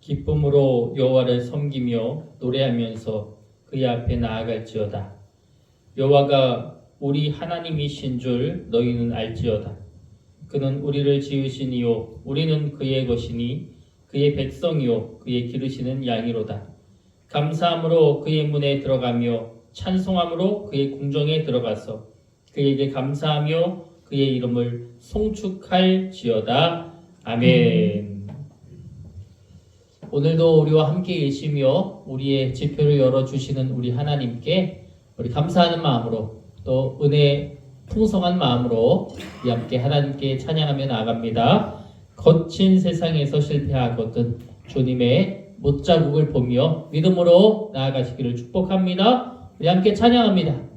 기쁨으로 여호와를 섬기며 노래하면서 그의 앞에 나아갈지어다. 여호와가 우리 하나님이신 줄 너희는 알지어다. 그는 우리를 지으신 이요 우리는 그의 것이니 그의 백성이요 그의 기르시는 양이로다. 감사함으로 그의 문에 들어가며 찬송함으로 그의 궁정에 들어가서 그에게 감사하며 그의 이름을 송축할지어다. 아멘. 오늘도 우리와 함께 계시며 우리의 지표를 열어주시는 우리 하나님께 우리 감사하는 마음으로 또 은혜 풍성한 마음으로 우리 함께 하나님께 찬양하며 나아갑니다. 거친 세상에서 실패하거든 주님의 못자국을 보며 믿음으로 나아가시기를 축복합니다. 우리 함께 찬양합니다.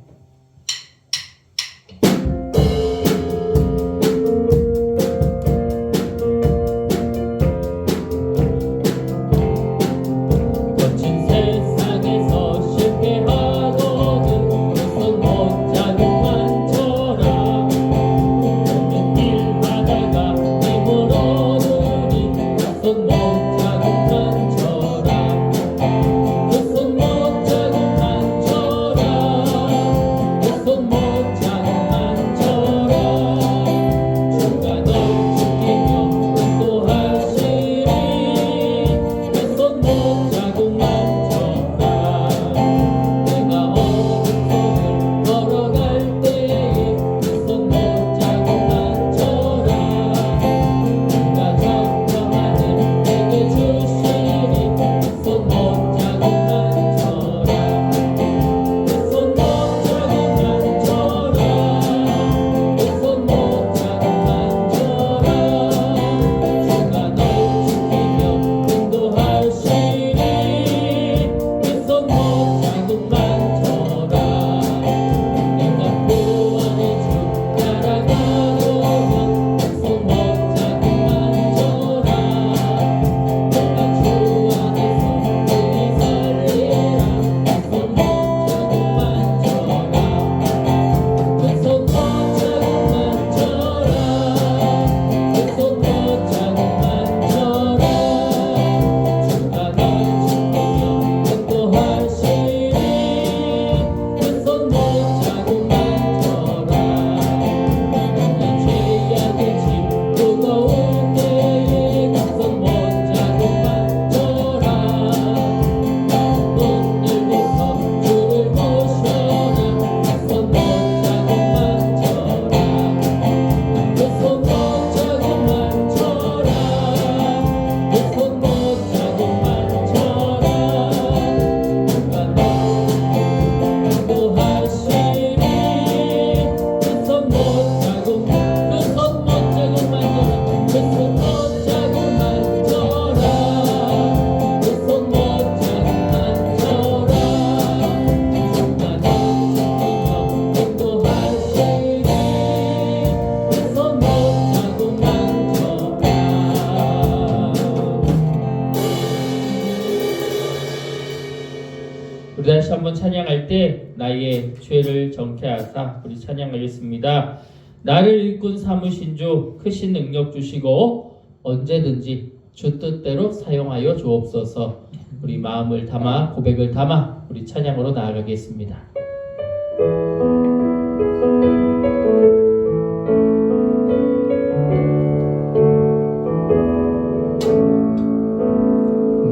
우리 다시 한번 찬양할 때 나의 죄를 정케하사 우리 찬양하겠습니다. 나를 일꾼 삼으신 주 크신 능력 주시고 언제든지 주 뜻대로 사용하여 주옵소서. 우리 마음을 담아 고백을 담아 우리 찬양으로 나아가겠습니다.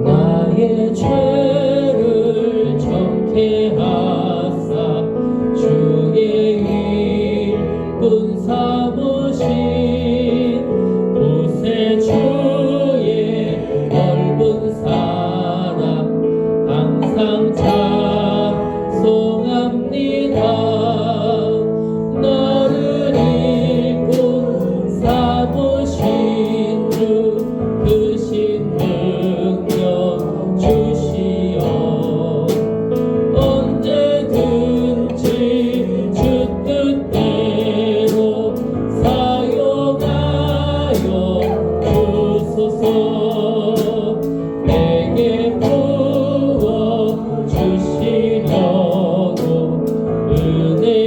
나의 죄를 정케하사 주의 일꾼 삼으신 구세주의 넓은 사랑 항상 찬송합니다. 나를 일꾼 삼으신 주 크신 능력 주시어 언제든지 주 뜻대로 사용하여 주소서. 내게 부어 주시려고 은혜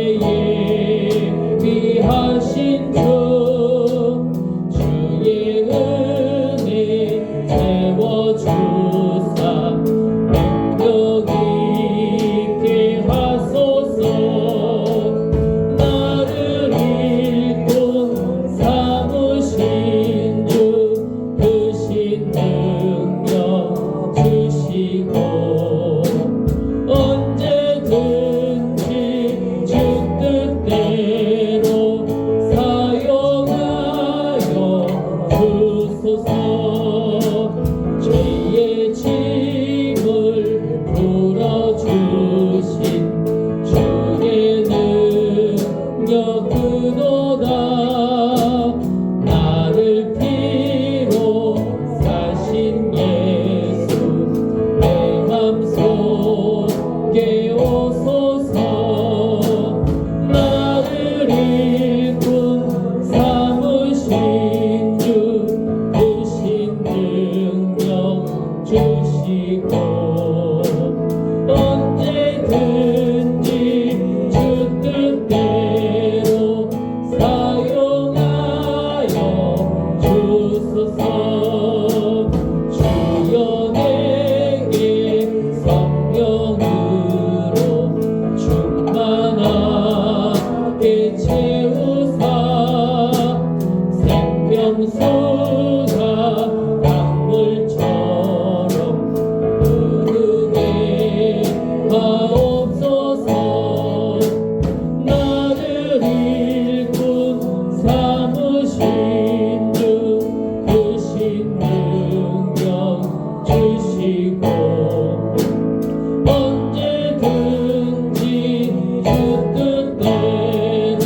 뜻대로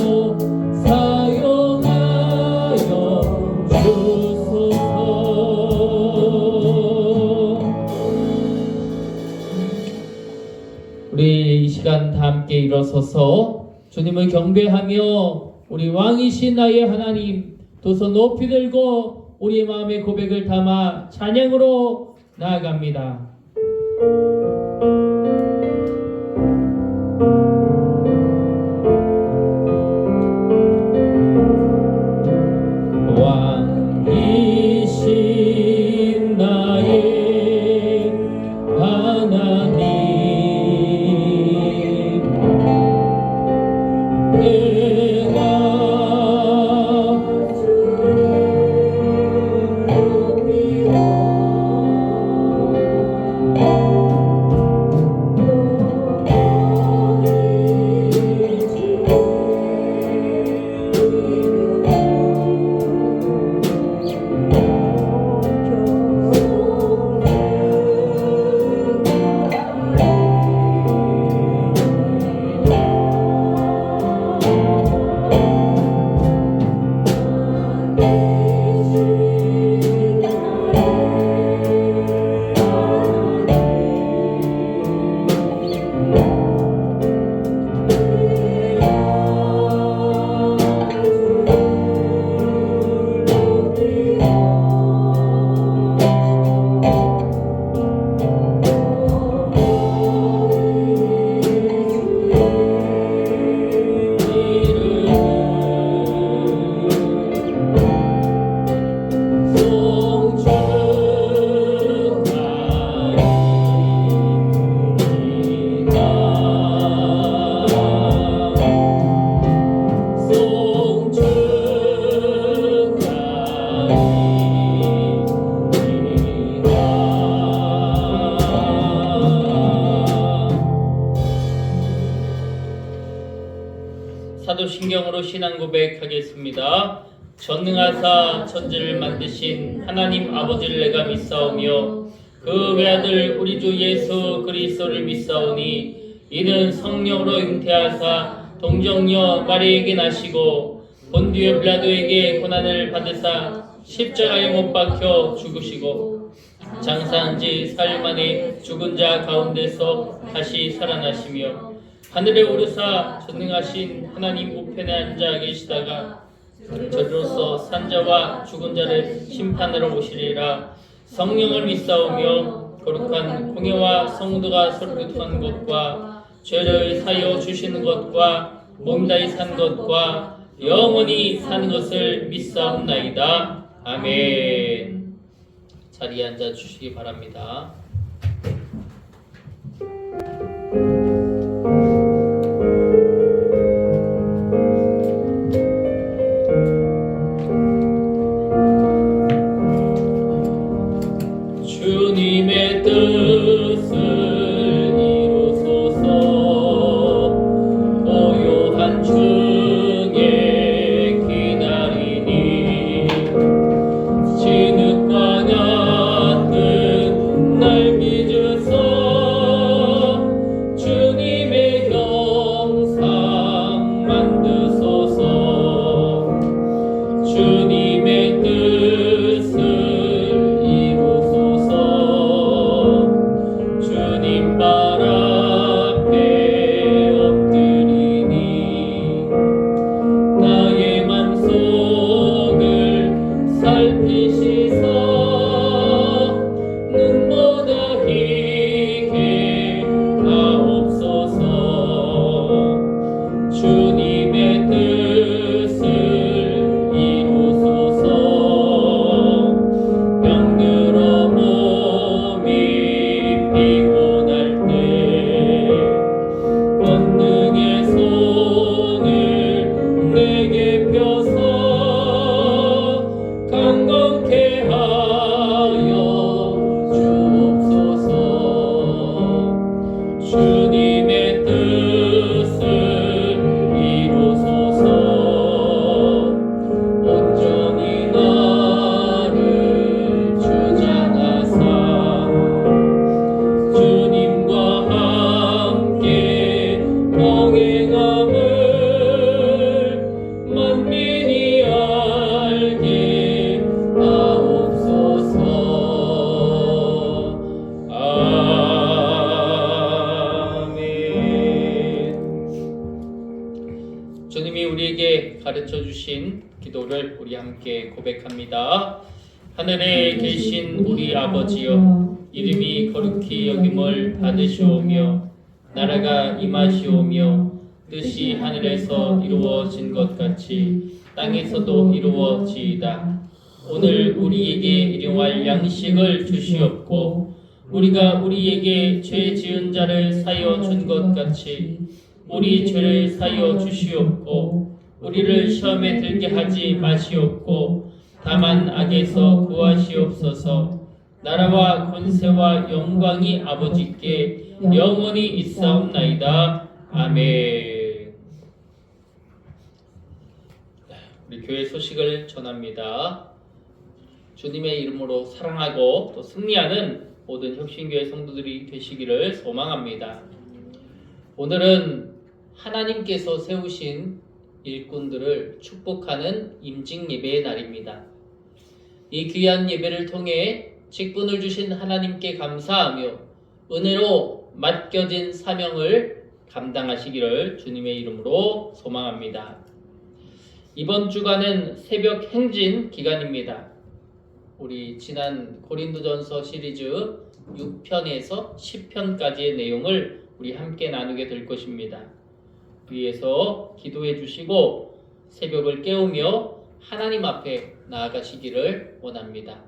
사용하여 주소서. 우리 이 시간 다 함께 일어서서 주님을 경배하며 우리 왕이신 나의 하나님 두 손 높이 들고 우리의 마음의 고백을 담아 찬양으로 나아갑니다. 왕이신 나의 하나님 사도신경으로 신앙 고백하겠습니다. 전능하사 천지를 만드신 하나님 아버지를 내가 믿사오며 그 외아들 우리 주 예수 그리스도를 믿사오니 이는 성령으로 잉태하사 동정녀 마리에게 나시고 본디오 빌라도에게 고난을 받으사 십자가에 못 박혀 죽으시고 장사한 지 사흘 만에 죽은 자 가운데서 다시 살아나시며 하늘에 오르사 전능하신 하나님 우편에 앉아 계시다가 저리로서 산자와 죽은 자를 심판하러 오시리라. 성령을 믿사오며 거룩한 공예와 성도가 서로 교통하는 것과 죄를 사여 주시는 것과 몸다이 산 것과 영원히 사는 것을 믿사옵나이다. 아멘. 자리에 앉아 주시기 바랍니다. 주님의 뜻을 이루소서. 고요한 중에 기다리니 진흙과 같은 날 행함을 만민이 알게 하옵소서. 아멘. 주님이 우리에게 가르쳐 주신 기도를 우리 함께 고백합니다. 하늘에 계신 우리 아버지여, 이름이 거룩히 여김을 받으시오며 나라가 임하시오며 뜻이 하늘에서 이루어진 것 같이 땅에서도 이루어지이다. 오늘 우리에게 일용할 양식을 주시옵고 우리가 우리에게 죄 지은 자를 사하여 준 것 같이 우리 죄를 사하여 주시옵고 우리를 시험에 들게 하지 마시옵고 다만 악에서 구하시옵소서. 나라와 권세와 영광이 아버지께 영원히 있사옵나이다. 아멘. 우리 교회 소식을 전합니다. 주님의 이름으로 사랑하고 또 승리하는 모든 혁신교회 성도들이 되시기를 소망합니다. 오늘은 하나님께서 세우신 일꾼들을 축복하는 임직 예배의 날입니다. 이 귀한 예배를 통해 직분을 주신 하나님께 감사하며 은혜로 맡겨진 사명을 감당하시기를 주님의 이름으로 소망합니다. 이번 주간은 새벽 행진 기간입니다. 우리 지난 고린도전서 시리즈 6편에서 10편까지의 내용을 우리 함께 나누게 될 것입니다. 위에서 기도해 주시고 새벽을 깨우며 하나님 앞에 나아가시기를 원합니다.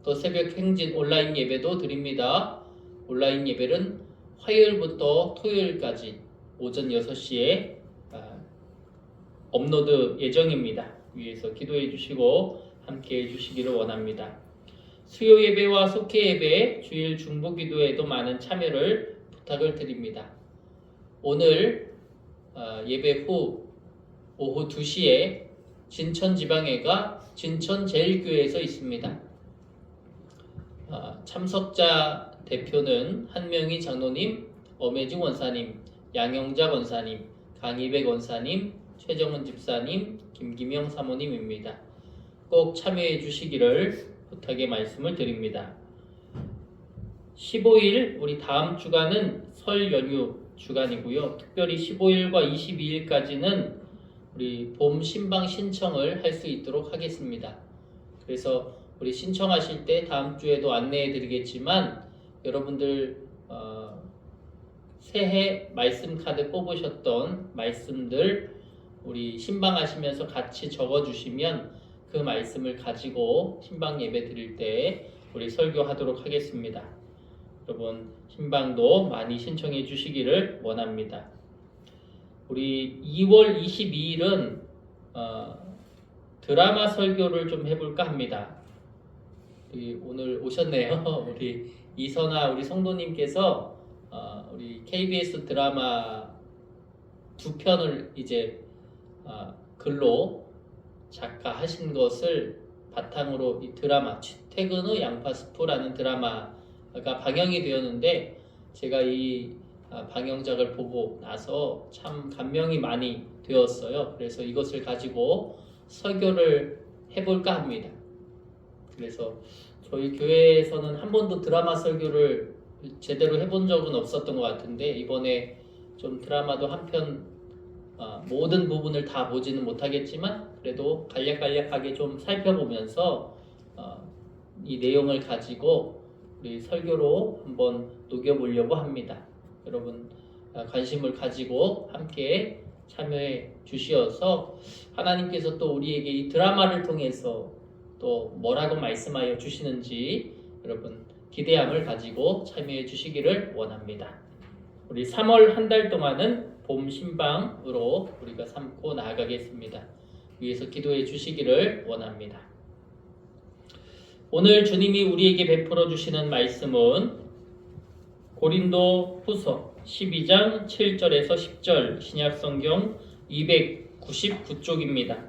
또 새벽 행진 온라인 예배도 드립니다. 온라인 예배는 화요일부터 토요일까지 오전 6시에 업로드 예정입니다. 위에서 기도해 주시고 함께 해 주시기를 원합니다. 수요 예배와 속회 예배, 주일 중보 기도에도 많은 참여를 부탁을 드립니다. 오늘 예배 후 오후 2시에 진천지방회가 진천제일교회에서 있습니다. 참석자 대표는 한명희 장로님, 엄혜중 원사님, 양영자 원사님, 강희백 원사님, 최정은 집사님, 김기명 사모님입니다. 꼭 참여해 주시기를 부탁의 말씀을 드립니다. 15일 우리 다음 주간은 설 연휴 주간이고요. 특별히 15일과 22일까지는 우리 봄 신방 신청을 할 수 있도록 하겠습니다. 그래서 우리 신청하실 때 다음 주에도 안내해 드리겠지만 여러분들 새해 말씀 카드 뽑으셨던 말씀들 우리 신방하시면서 같이 적어주시면 그 말씀을 가지고 신방 예배 드릴 때 우리 설교하도록 하겠습니다. 여러분 신방도 많이 신청해 주시기를 원합니다. 우리 2월 22일은 드라마 설교를 좀 해볼까 합니다. 오늘 오셨네요. 우리 이선아 우리 성도님께서 우리 KBS 드라마 2편을 이제 글로 작가하신 것을 바탕으로 이 드라마 퇴근 후 양파스프라는 드라마가 방영이 되었는데 제가 이 방영작을 보고 나서 참 감명이 많이 되었어요. 그래서 이것을 가지고 설교를 해볼까 합니다. 그래서 저희 교회에서는 한 번도 드라마 설교를 제대로 해본 적은 없었던 것 같은데 이번에 좀 드라마도 한편 모든 부분을 다 보지는 못하겠지만 그래도 간략간략하게 좀 살펴보면서 이 내용을 가지고 우리 설교로 한번 녹여보려고 합니다. 여러분 관심을 가지고 함께 참여해 주시어서 하나님께서 또 우리에게 이 드라마를 통해서 또 뭐라고 말씀하여 주시는지 여러분 기대함을 가지고 참여해 주시기를 원합니다. 우리 3월 한 달 동안은 봄 신방으로 우리가 삼고 나아가겠습니다. 위에서 기도해 주시기를 원합니다. 오늘 주님이 우리에게 베풀어 주시는 말씀은 고린도 후서 12장 7절에서 10절 신약성경 299쪽입니다.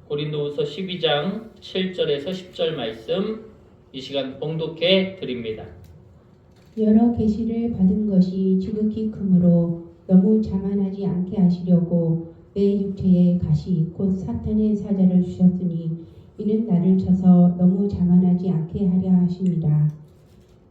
고린도후서 12장 7절에서 10절 말씀 이 시간 봉독해 드립니다. 여러 계시를 받은 것이 지극히 크므로 너무 자만하지 않게 하시려고 내 육체에 가시 곧 사탄의 사자를 주셨으니 이는 나를 쳐서 너무 자만하지 않게 하려 하심이라.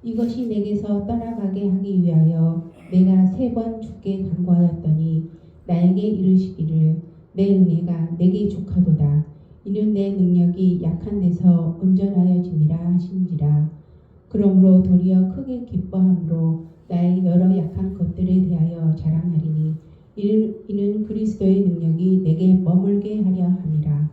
이것이 내게서 떠나가게 하기 위하여 내가 3번 주께 간구하였더니 나에게 이르시기를 내 은혜가 내게 족하도다. 이는 내 능력이 약한 데서 온전하여짐이라 하신지라. 그러므로 도리어 크게 기뻐함으로 나의 여러 약한 것들에 대하여 자랑하리니 이는 그리스도의 능력이 내게 머물게 하려 함이라.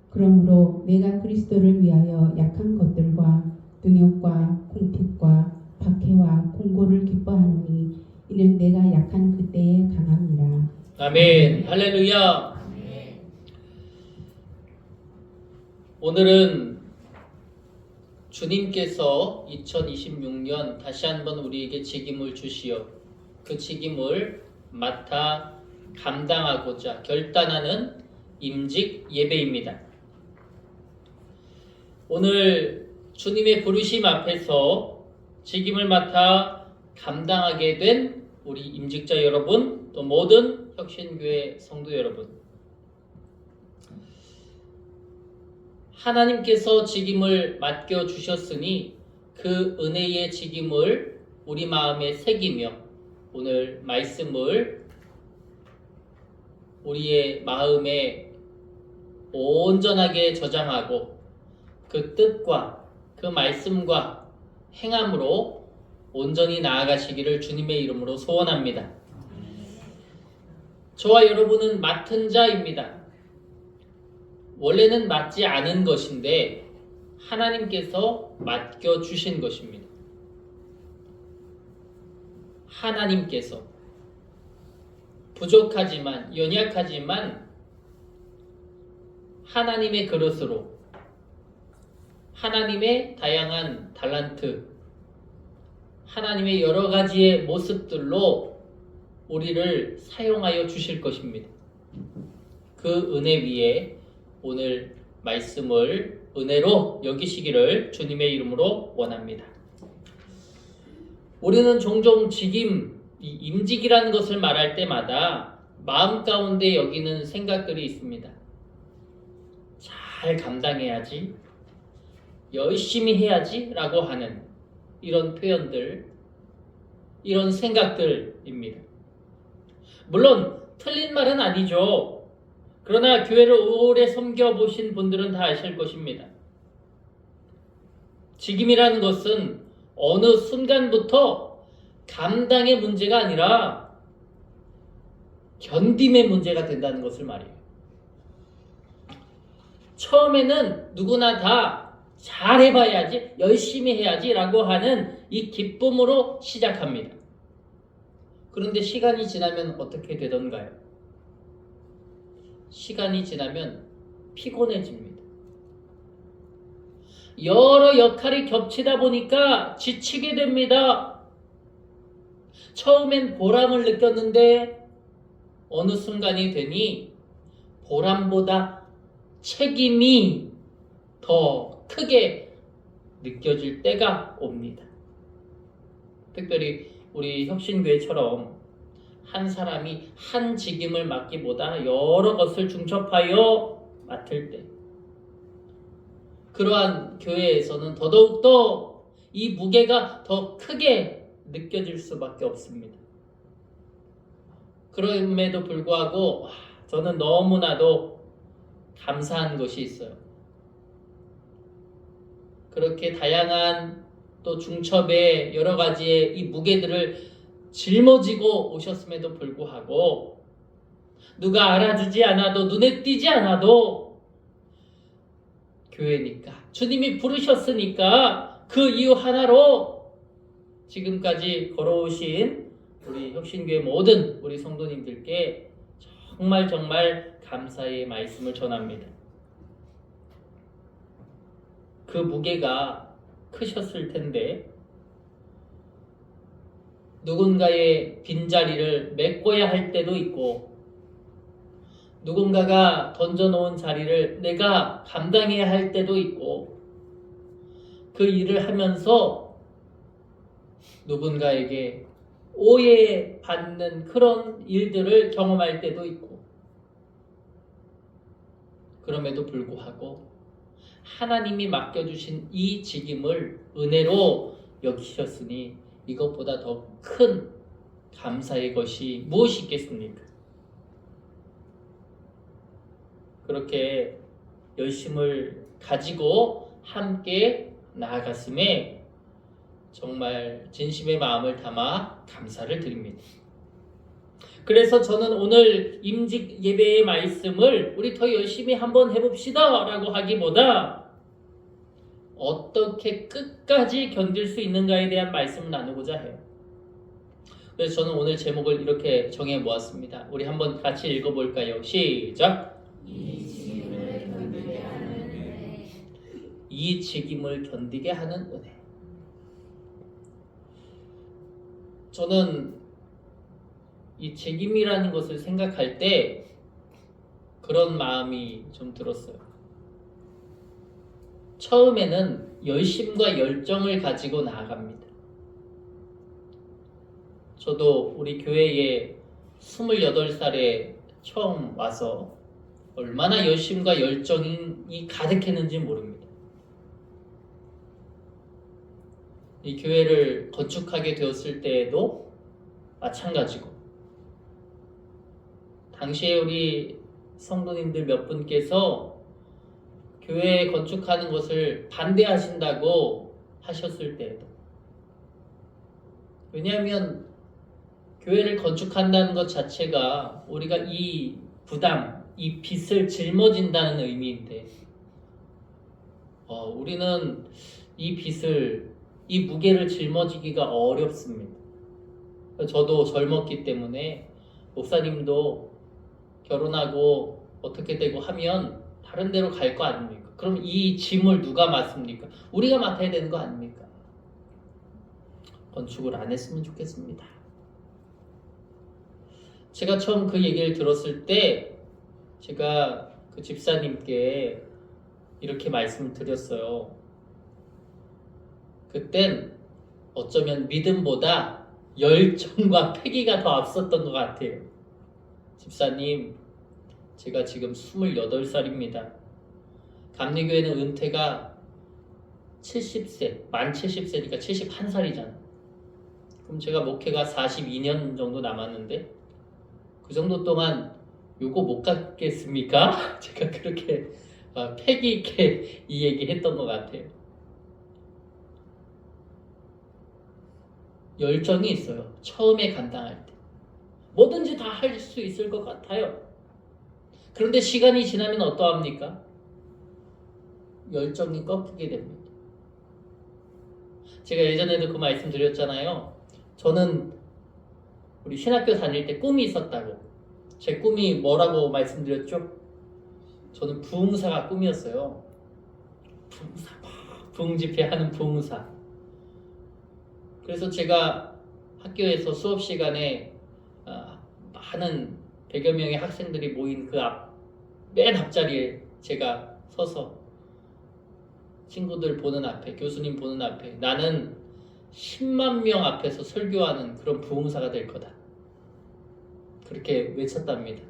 그러므로 내가 그리스도를 위하여 약한 것들과 능욕과 궁핍과 박해와 공고를 기뻐하노니 이는 내가 약한 그때에 강함이라. 아멘. 할렐루야. 오늘은 주님께서 2026년 다시 한번 우리에게 책임을 주시어 그 책임을 맡아 감당하고자 결단하는 임직 예배입니다. 오늘 주님의 부르심 앞에서 책임을 맡아 감당하게 된 우리 임직자 여러분, 또 모든 혁신교회 성도 여러분, 하나님께서 책임을 맡겨주셨으니 그 은혜의 책임을 우리 마음에 새기며 오늘 말씀을 우리의 마음에 온전하게 저장하고 그 뜻과 그 말씀과 행함으로 온전히 나아가시기를 주님의 이름으로 소원합니다. 저와 여러분은 맡은 자입니다. 원래는 맡지 않은 것인데 하나님께서 맡겨주신 것입니다. 하나님께서 부족하지만 연약하지만 하나님의 그릇으로 하나님의 다양한 달란트, 하나님의 여러 가지의 모습들로 우리를 사용하여 주실 것입니다. 그 은혜 위에 오늘 말씀을 은혜로 여기시기를 주님의 이름으로 원합니다. 우리는 종종 임직이라는 것을 말할 때마다 마음 가운데 여기는 생각들이 있습니다. 잘 감당해야지, 열심히 해야지 라고 하는 이런 표현들, 이런 생각들입니다. 물론 틀린 말은 아니죠. 그러나 교회를 오래 섬겨보신 분들은 다 아실 것입니다. 직임이라는 것은 어느 순간부터 감당의 문제가 아니라 견딤의 문제가 된다는 것을 말해요. 처음에는 누구나 다 잘해봐야지, 열심히 해야지 라고 하는 이 기쁨으로 시작합니다. 그런데 시간이 지나면 어떻게 되던가요? 시간이 지나면 피곤해집니다. 여러 역할이 겹치다 보니까 지치게 됩니다. 처음엔 보람을 느꼈는데 어느 순간이 되니 보람보다 책임이 더 크게 느껴질 때가 옵니다. 특별히 우리 혁신교회처럼 한 사람이 한 직임을 맡기보다 여러 것을 중첩하여 맡을 때, 그러한 교회에서는 더더욱더 이 무게가 더 크게 느껴질 수밖에 없습니다. 그럼에도 불구하고 저는 너무나도 감사한 것이 있어요. 그렇게 다양한 또 중첩의 여러 가지의 이 무게들을 짊어지고 오셨음에도 불구하고 누가 알아주지 않아도 눈에 띄지 않아도 교회니까 주님이 부르셨으니까 그 이유 하나로 지금까지 걸어오신 우리 혁신교회 모든 우리 성도님들께 정말 감사의 말씀을 전합니다. 그 무게가 크셨을 텐데 누군가의 빈자리를 메꿔야 할 때도 있고 누군가가 던져놓은 자리를 내가 감당해야 할 때도 있고 그 일을 하면서 누군가에게 오해받는 그런 일들을 경험할 때도 있고, 그럼에도 불구하고 하나님이 맡겨주신 이 직임을 은혜로 여기셨으니 이것보다 더 큰 감사의 것이 무엇이 있겠습니까? 그렇게 열심을 가지고 함께 나아갔음에 정말 진심의 마음을 담아 감사를 드립니다. 그래서 저는 오늘 임직 예배의 말씀을 우리 더 열심히 한번 해봅시다 라고 하기보다 어떻게 끝까지 견딜 수 있는가에 대한 말씀을 나누고자 해요. 그래서 저는 오늘 제목을 이렇게 정해 모았습니다. 우리 한번 같이 읽어볼까요? 시작! 이 직임을 견디게 하는 은혜. 저는 이 책임이라는 것을 생각할 때 그런 마음이 좀 들었어요. 처음에는 열심과 열정을 가지고 나아갑니다. 저도 우리 교회에 28살에 처음 와서 얼마나 열심과 열정이 가득했는지 모릅니다. 이 교회를 건축하게 되었을 때에도 마찬가지고, 당시에 우리 성도님들 몇 분께서 교회 건축하는 것을 반대하신다고 하셨을 때에도, 왜냐하면 교회를 건축한다는 것 자체가 우리가 이 부담, 이 빚을 짊어진다는 의미인데, 우리는 이 빚을, 이 무게를 짊어지기가 어렵습니다. 저도 젊었기 때문에 목사님도 결혼하고 어떻게 되고 하면 다른 데로 갈 거 아닙니까? 그럼 이 짐을 누가 맡습니까? 우리가 맡아야 되는 거 아닙니까? 건축을 안 했으면 좋겠습니다. 제가 처음 그 얘기를 들었을 때 제가 그 집사님께 이렇게 말씀을 드렸어요. 그땐 어쩌면 믿음보다 열정과 패기가 더 앞섰던 것 같아요. 집사님, 제가 지금 28살입니다. 감리교회는 은퇴가 70세, 만 70세니까 71살이잖아요. 그럼 제가 목회가 42년 정도 남았는데 그 정도 동안 요거 못 갖겠습니까? 제가 그렇게 패기 있게 이 얘기 했던 것 같아요. 열정이 있어요. 처음에 감당할 때. 뭐든지 다 할 수 있을 것 같아요. 그런데 시간이 지나면 어떠합니까? 열정이 꺾이게 됩니다. 제가 예전에도 그 말씀 드렸잖아요. 저는 우리 신학교 다닐 때 꿈이 있었다고. 제 꿈이 뭐라고 말씀드렸죠? 저는 부흥사가 꿈이었어요. 부흥사, 부흥집회하는 부흥사. 그래서 제가 학교에서 수업 시간에 많은 100여 명의 학생들이 모인 그 맨 앞자리에 제가 서서 친구들 보는 앞에, 교수님 보는 앞에 나는 10만 명 앞에서 설교하는 그런 부흥사가 될 거다. 그렇게 외쳤답니다.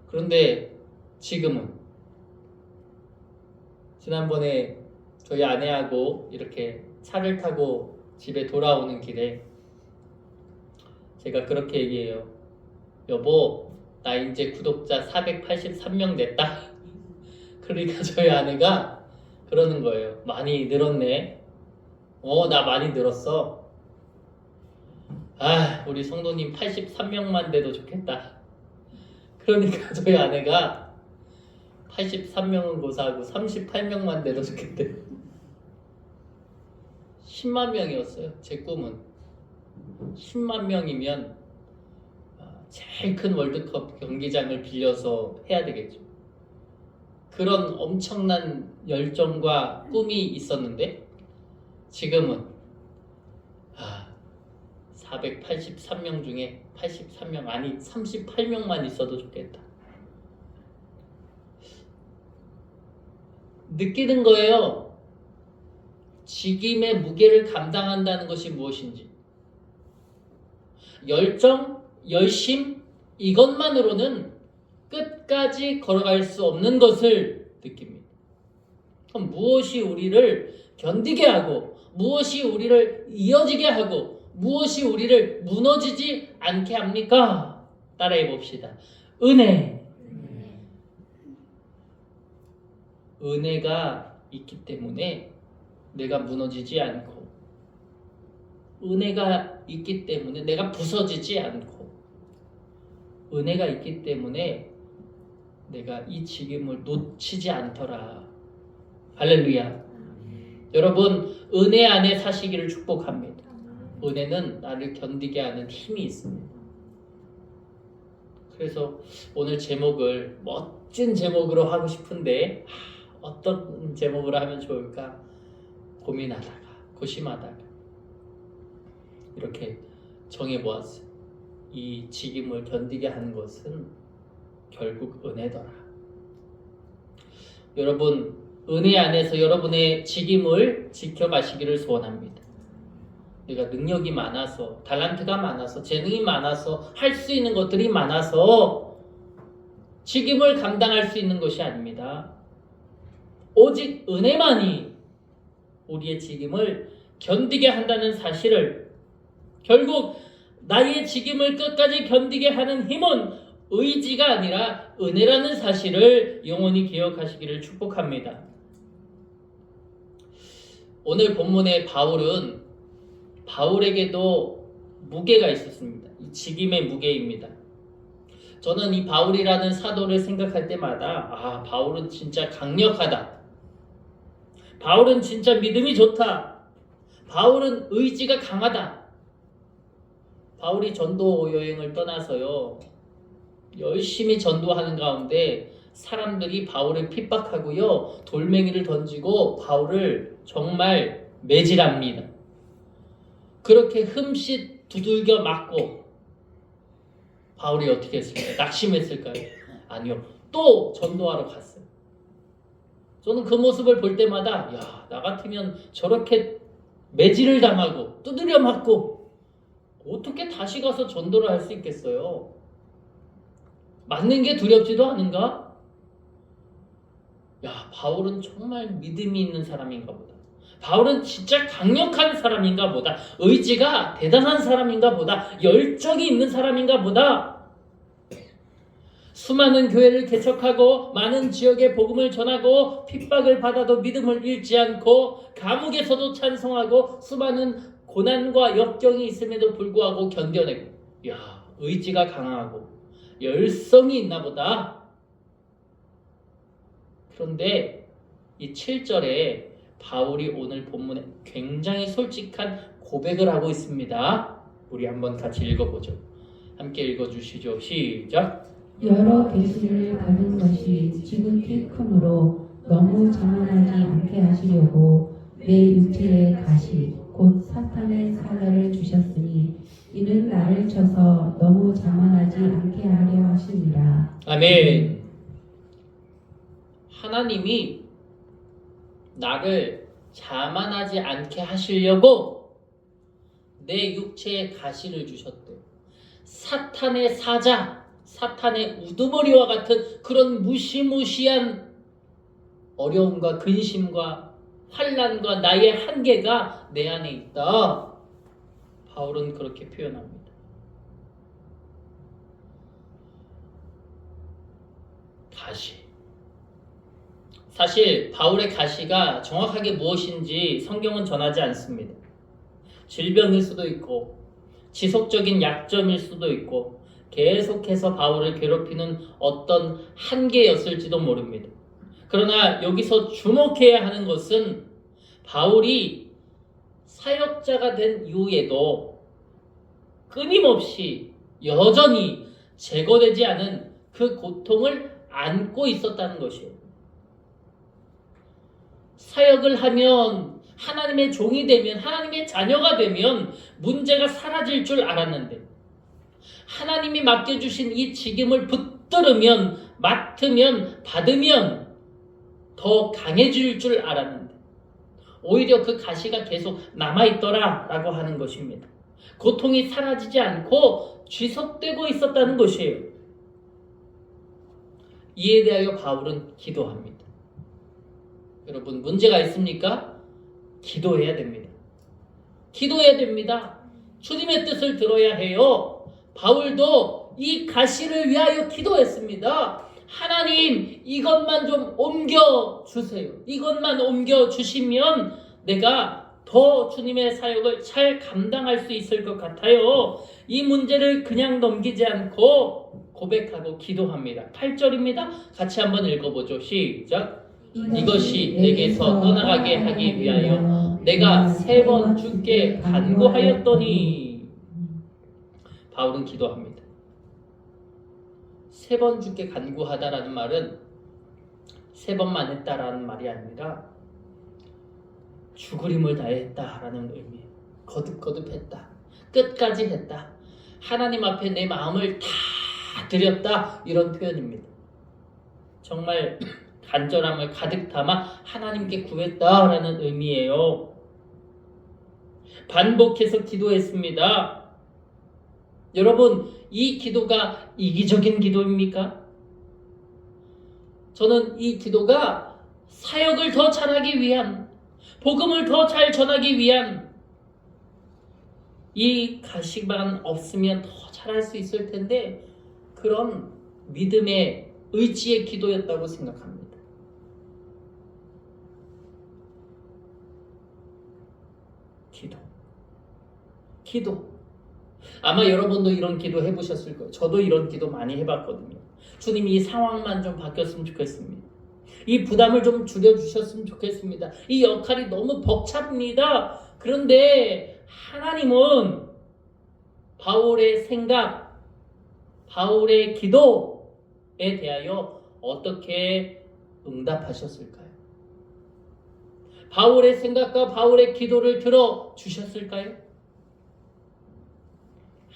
그런데 지금은 지난번에 저희 아내하고 이렇게 차를 타고 집에 돌아오는 길에 제가 그렇게 얘기해요. 여보, 나 이제 구독자 483명 냈다. 그러니까 저희 아내가 그러는 거예요. 많이 늘었네. 나 많이 늘었어. 우리 성도님 83명만 돼도 좋겠다. 그러니까 저희 아내가 83명은 고사하고 38명만 돼도 좋겠대. 10만 명이었어요. 제 꿈은 10만 명이면 제일 큰 월드컵 경기장을 빌려서 해야 되겠죠. 그런 엄청난 열정과 꿈이 있었는데 지금은 483명 중에 83명, 아니 38명만 있어도 좋겠다. 느끼는 거예요. 직임의 무게를 감당한다는 것이 무엇인지. 열정, 열심 이것만으로는 끝까지 걸어갈 수 없는 것을 느낍니다. 그럼 무엇이 우리를 견디게 하고 무엇이 우리를 이어지게 하고 무엇이 우리를 무너지지 않게 합니까? 따라해 봅시다. 은혜. 은혜가 있기 때문에 내가 무너지지 않고 은혜가 있기 때문에 내가 부서지지 않고 은혜가 있기 때문에 내가 이 직임을 놓치지 않더라. 할렐루야. 여러분, 은혜 안에 사시기를 축복합니다. 은혜는 나를 견디게 하는 힘이 있습니다. 그래서 오늘 제목을 멋진 제목으로 하고 싶은데 어떤 제목으로 하면 좋을까 고민하다가 고심하다가 이렇게 정해보았어요. 이 직임을 견디게 하는 것은 결국 은혜더라. 여러분, 은혜 안에서 여러분의 직임을 지켜가시기를 소원합니다. 내가 능력이 많아서, 달란트가 많아서, 재능이 많아서, 할 수 있는 것들이 많아서 직임을 감당할 수 있는 것이 아닙니다. 오직 은혜만이 우리의 직임을 견디게 한다는 사실을, 결국 나의 직임을 끝까지 견디게 하는 힘은 의지가 아니라 은혜라는 사실을 영원히 기억하시기를 축복합니다. 오늘 본문의 바울에게도 무게가 있었습니다. 이 직임의 무게입니다. 저는 이 바울이라는 사도를 생각할 때마다 바울은 진짜 강력하다. 바울은 진짜 믿음이 좋다. 바울은 의지가 강하다. 바울이 전도 여행을 떠나서요, 열심히 전도하는 가운데 사람들이 바울을 핍박하고요, 돌멩이를 던지고 바울을 정말 매질합니다. 그렇게 흠칫 두들겨 맞고 바울이 어떻게 했을까요? 낙심했을까요? 아니요. 또 전도하러 갔어요. 저는 그 모습을 볼 때마다 나 같으면 저렇게 매질을 당하고 두드려 맞고 어떻게 다시 가서 전도를 할 수 있겠어요? 맞는 게 두렵지도 않은가? 바울은 정말 믿음이 있는 사람인가 보다. 바울은 진짜 강력한 사람인가 보다. 의지가 대단한 사람인가 보다. 열정이 있는 사람인가 보다. 수많은 교회를 개척하고 많은 지역에 복음을 전하고 핍박을 받아도 믿음을 잃지 않고 감옥에서도 찬송하고 수많은 고난과 역경이 있음에도 불구하고 견뎌내고 의지가 강하고 열성이 있나 보다. 그런데 이 7절에 바울이 오늘 본문에 굉장히 솔직한 고백을 하고 있습니다. 우리 한번 같이 읽어보죠. 함께 읽어주시죠. 시작. 여러 계시를 받은 것이 지극히 크므로 너무 자만하지 않게 하시려고 내 육체의 가시 곧 사탄의 사자를 주셨으니 이는 나를 쳐서 너무 자만하지 않게 하려 하심이라. 아멘. 하나님이 나를 자만하지 않게 하시려고 내 육체에 가시를 주셨대요. 사탄의 사자, 사탄의 우두머리와 같은 그런 무시무시한 어려움과 근심과 환난과 나의 한계가 내 안에 있다. 바울은 그렇게 표현합니다. 가시. 사실 바울의 가시가 정확하게 무엇인지 성경은 전하지 않습니다. 질병일 수도 있고 지속적인 약점일 수도 있고 계속해서 바울을 괴롭히는 어떤 한계였을지도 모릅니다. 그러나 여기서 주목해야 하는 것은 바울이 사역자가 된 이후에도 끊임없이 여전히 제거되지 않은 그 고통을 안고 있었다는 것이에요. 사역을 하면, 하나님의 종이 되면, 하나님의 자녀가 되면 문제가 사라질 줄 알았는데 하나님이 맡겨주신 이 직임을 붙들으면, 맡으면, 받으면 더 강해질 줄 알았는데 오히려 그 가시가 계속 남아있더라 라고 하는 것입니다. 고통이 사라지지 않고 지속되고 있었다는 것이에요. 이에 대하여 바울은 기도합니다. 여러분, 문제가 있습니까? 기도해야 됩니다. 기도해야 됩니다. 주님의 뜻을 들어야 해요. 바울도 이 가시를 위하여 기도했습니다. 하나님, 이것만 좀 옮겨주세요. 이것만 옮겨주시면 내가 더 주님의 사역을 잘 감당할 수 있을 것 같아요. 이 문제를 그냥 넘기지 않고 고백하고 기도합니다. 8절입니다. 같이 한번 읽어보죠. 시작. 이것이 내게서 떠나가게 하기 위하여 내가 3번 주께 간구하였더니. 바울은 기도합니다. 3번 주께 간구하다라는 말은 3번만 했다라는 말이 아니라 죽을 힘을 다했다라는 의미예요. 거듭거듭했다. 끝까지 했다. 하나님 앞에 내 마음을 다 드렸다. 이런 표현입니다. 정말 간절함을 가득 담아 하나님께 구했다라는 의미예요. 반복해서 기도했습니다. 여러분, 이 기도가 이기적인 기도입니까? 저는 이 기도가 사역을 더 잘하기 위한, 복음을 더 잘 전하기 위한, 이 가시만 없으면 더 잘할 수 있을 텐데 그런 믿음의 의지의 기도였다고 생각합니다. 기도. 아마 여러분도 이런 기도 해보셨을 거예요. 저도 이런 기도 많이 해봤거든요. 주님, 이 상황만 좀 바뀌었으면 좋겠습니다. 이 부담을 좀 줄여주셨으면 좋겠습니다. 이 역할이 너무 벅찹니다. 그런데 하나님은 바울의 생각, 바울의 기도에 대하여 어떻게 응답하셨을까요? 바울의 생각과 바울의 기도를 들어주셨을까요?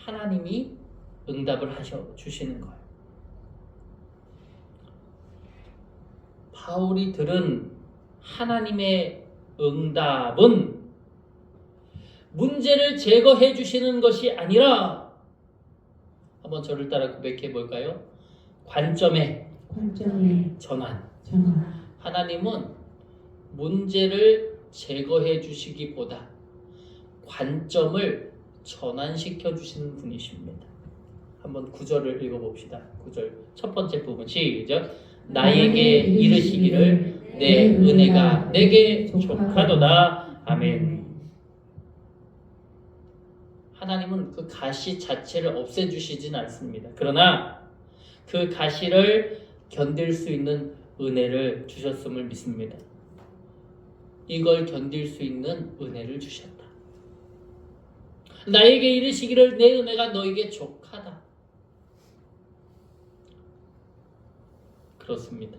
하나님이 응답을 하셔 주시는 거예요. 바울이 들은 하나님의 응답은 문제를 제거해 주시는 것이 아니라, 한번 저를 따라 고백해 볼까요? 관점의 전환. 하나님은 문제를 제거해 주시기보다 관점을 전환시켜 주시는 분이십니다. 한번 9절을 읽어봅시다. 9절 첫 번째 부분 시작. 나에게 이르시기를 내 은혜가 내게 족하도다. 아멘. 하나님은 그 가시 자체를 없애주시진 않습니다. 그러나 그 가시를 견딜 수 있는 은혜를 주셨음을 믿습니다. 이걸 견딜 수 있는 은혜를 주셨다. 나에게 이르시기를 내 은혜가 너에게 족하다. 그렇습니다.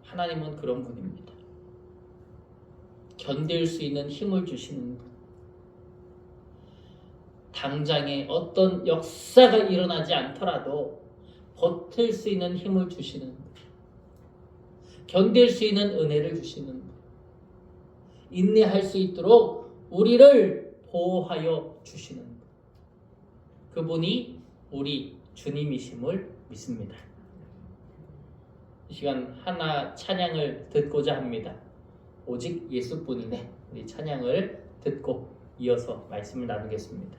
하나님은 그런 분입니다. 견딜 수 있는 힘을 주시는 분. 당장에 어떤 역사가 일어나지 않더라도 버틸 수 있는 힘을 주시는 분. 견딜 수 있는 은혜를 주시는 분. 인내할 수 있도록 우리를 보호하여 주시는 분. 그분이 우리 주님이심을 믿습니다. 이 시간 하나 찬양을 듣고자 합니다. 오직 예수뿐이네. 우리 찬양을 듣고 이어서 말씀을 나누겠습니다.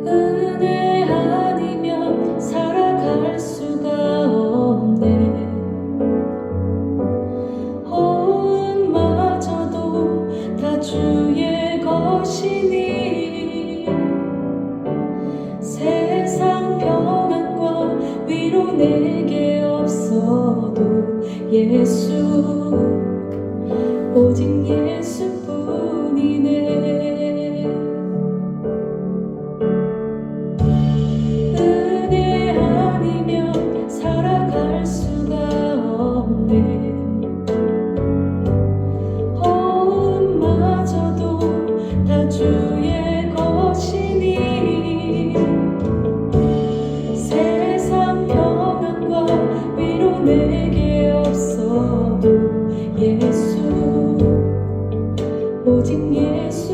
은혜 아니 예수 오직 예수뿐이네. 은혜 아니면 살아갈 수가 없네. 마저도 다 주의 것이니 세상 평안과 위로 내게 없어도 예수 오직 예수뿐이네.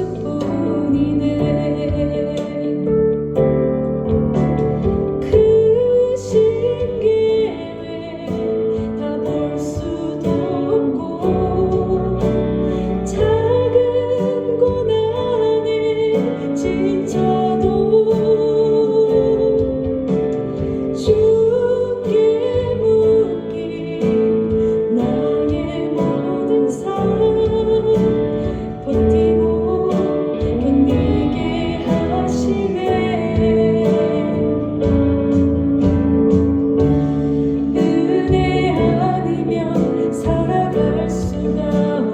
크신 계획 다 볼 수도 없고 작은 고난에 지쳐도 주께 묶인 나의 모든 삶 버티고 견디게 하시네. 은혜 아니면 살아갈 수가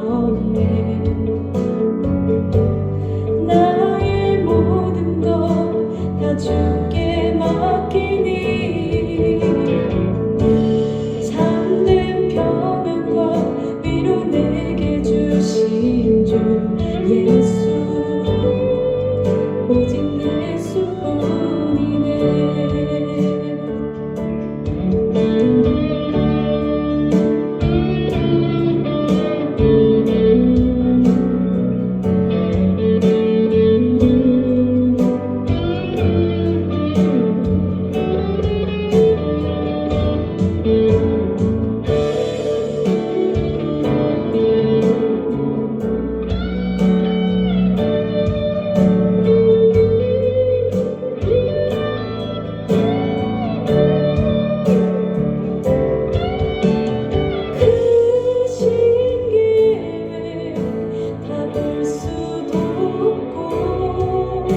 없네. 나의 모든 것 다 주께 맡기니 참된 평안과 위로 내게 주신 주 예수 오직 예수뿐이네. 크신 계획 다 볼 수도 없고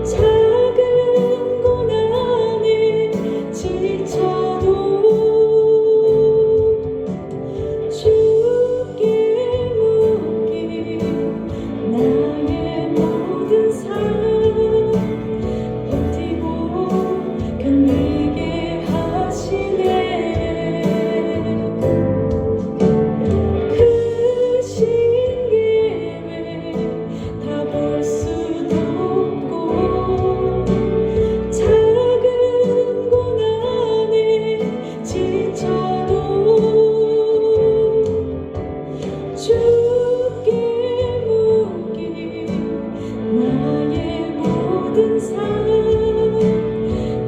작은 고난에 지쳐도 주께 묶인 나의 모든 삶 버티고 견디게 하시네. 크신 계획 다 볼 수도 없고 작은 고난에 지쳐도 주께 묶인 나의 모든 삶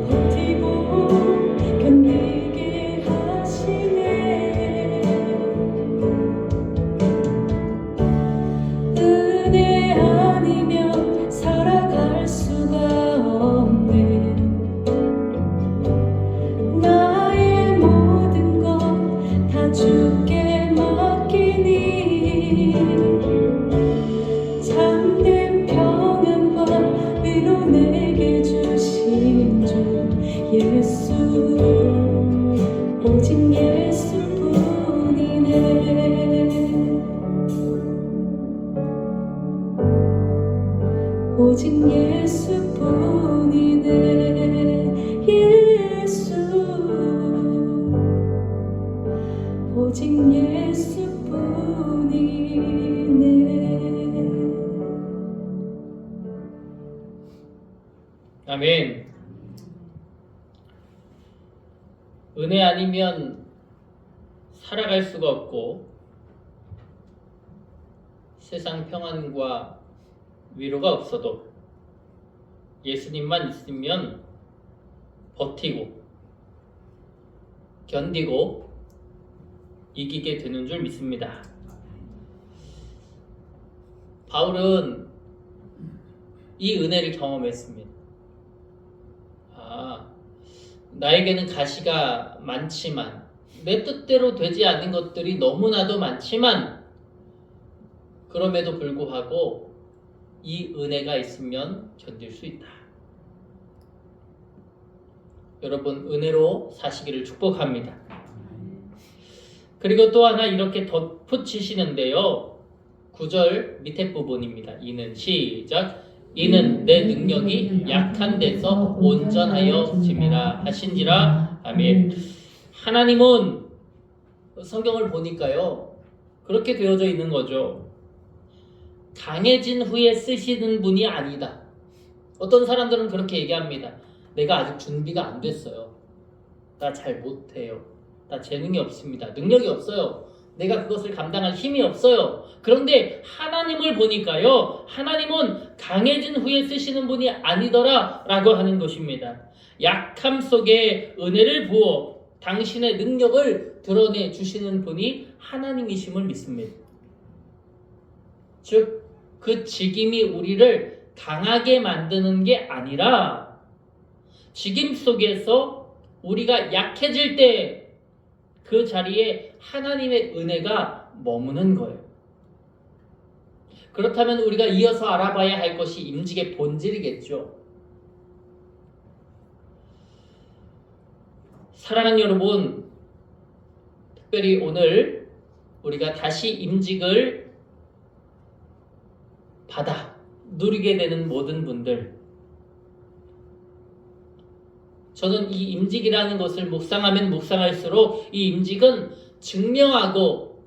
버티고 견디게 하시네. 은혜 아니면 살아갈 수가 없네. 나의 모든 것 다 주께 맡기니 참된 평안과 위로 내게 주신 주 예수 오직 예수뿐이네. 오직 예수뿐이네. 예수 오직 예수뿐이네. 아멘. 은혜 아니면 살아갈 수가 없고 세상 평안과 위로가 없어도 예수님만 있으면 버티고 견디고 이기게 되는 줄 믿습니다. 바울은 이 은혜를 경험했습니다. 나에게는 가시가 많지만 내 뜻대로 되지 않는 것들이 너무나도 많지만 그럼에도 불구하고 이 은혜가 있으면 견딜 수 있다. 여러분, 은혜로 사시기를 축복합니다. 그리고 또 하나 이렇게 덧붙이시는데요. 9절 밑에 부분입니다. 이는 시작. 이는 내 능력이 약한 데서 온전하여 짐이라 하신지라. 아멘. 하나님은 성경을 보니까요, 그렇게 되어져 있는 거죠. 강해진 후에 쓰시는 분이 아니다. 어떤 사람들은 그렇게 얘기합니다. 내가 아직 준비가 안 됐어요. 나 잘 못해요. 나 재능이 없습니다. 능력이 없어요. 내가 그것을 감당할 힘이 없어요. 그런데 하나님을 보니까요, 하나님은 강해진 후에 쓰시는 분이 아니더라 라고 하는 것입니다. 약함 속에 은혜를 부어 당신의 능력을 드러내 주시는 분이 하나님이심을 믿습니다. 즉, 그 직임이 우리를 강하게 만드는 게 아니라 직임 속에서 우리가 약해질 때 그 자리에 하나님의 은혜가 머무는 거예요. 그렇다면 우리가 이어서 알아봐야 할 것이 임직의 본질이겠죠. 사랑하는 여러분, 특별히 오늘 우리가 다시 임직을 받아 누리게 되는 모든 분들, 저는 이 임직이라는 것을 묵상하면 묵상할수록 이 임직은 증명하고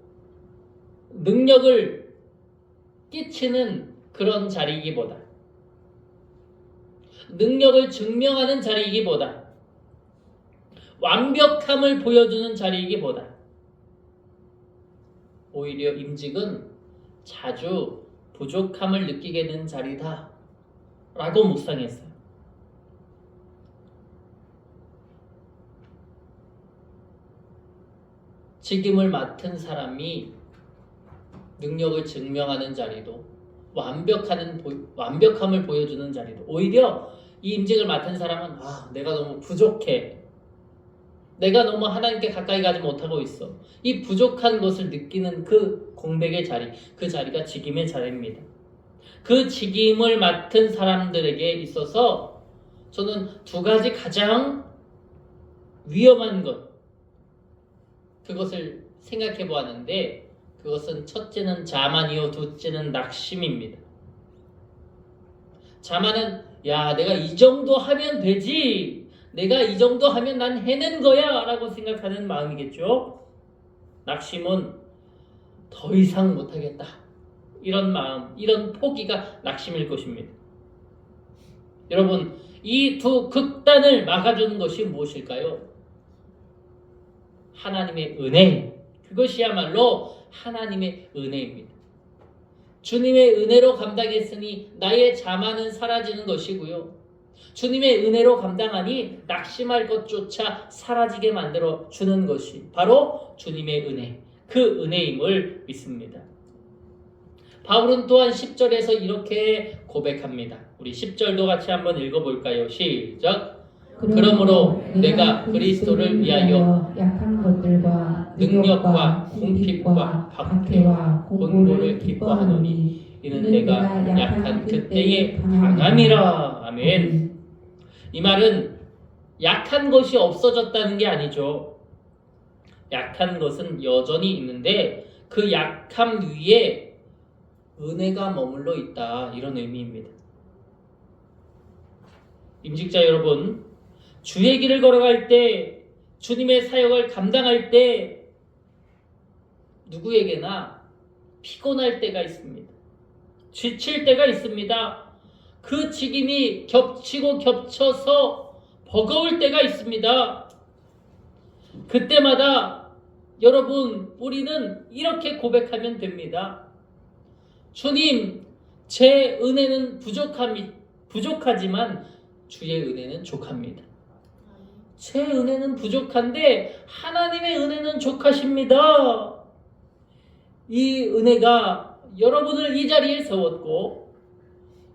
능력을 끼치는 그런 자리이기보다, 능력을 증명하는 자리이기보다, 완벽함을 보여주는 자리이기보다 오히려 임직은 자주 부족함을 느끼게 되는 자리다 라고 묵상했어요. 직임을 맡은 사람이 능력을 증명하는 자리도, 완벽함을 보여주는 자리도, 오히려 이 임직을 맡은 사람은 내가 너무 부족해, 내가 너무 하나님께 가까이 가지 못하고 있어, 이 부족한 것을 느끼는 그 공백의 자리, 그 자리가 직임의 자리입니다. 그 직임을 맡은 사람들에게 있어서 저는 두 가지 가장 위험한 것, 그것을 생각해 보았는데, 그것은 첫째는 자만이요 둘째는 낙심입니다. 자만은 내가 이 정도 하면 되지, 내가 이 정도 하면 난 해낸 거야 라고 생각하는 마음이겠죠. 낙심은 더 이상 못하겠다, 이런 마음, 이런 포기가 낙심일 것입니다. 여러분, 이 두 극단을 막아주는 것이 무엇일까요? 하나님의 은혜, 그것이야말로 하나님의 은혜입니다. 주님의 은혜로 감당했으니 나의 자만은 사라지는 것이고요, 주님의 은혜로 감당하니 낙심할 것조차 사라지게 만들어 주는 것이 바로 주님의 은혜, 그 은혜임을 믿습니다. 바울은 또한 10절에서 이렇게 고백합니다. 우리 10절도 같이 한번 읽어볼까요? 시작. 그러므로 내가 그리스도를 위하여 약한 것들과 능력과 궁핍과 박해와 곤고를 기뻐하노니 이는 내가 약한 그때의 강함이라. 아멘. 이 말은 약한 것이 없어졌다는 게 아니죠. 약한 것은 여전히 있는데 그 약함 위에 은혜가 머물러 있다, 이런 의미입니다. 임직자 여러분, 주의 길을 걸어갈 때, 주님의 사역을 감당할 때 누구에게나 피곤할 때가 있습니다. 지칠 때가 있습니다. 그 직임이 겹치고 겹쳐서 버거울 때가 있습니다. 그때마다 여러분, 우리는 이렇게 고백하면 됩니다. 주님, 제 은혜는 부족하지만 주의 은혜는 족합니다. 제 은혜는 부족한데 하나님의 은혜는 족하십니다. 이 은혜가 여러분을 이 자리에 세웠고,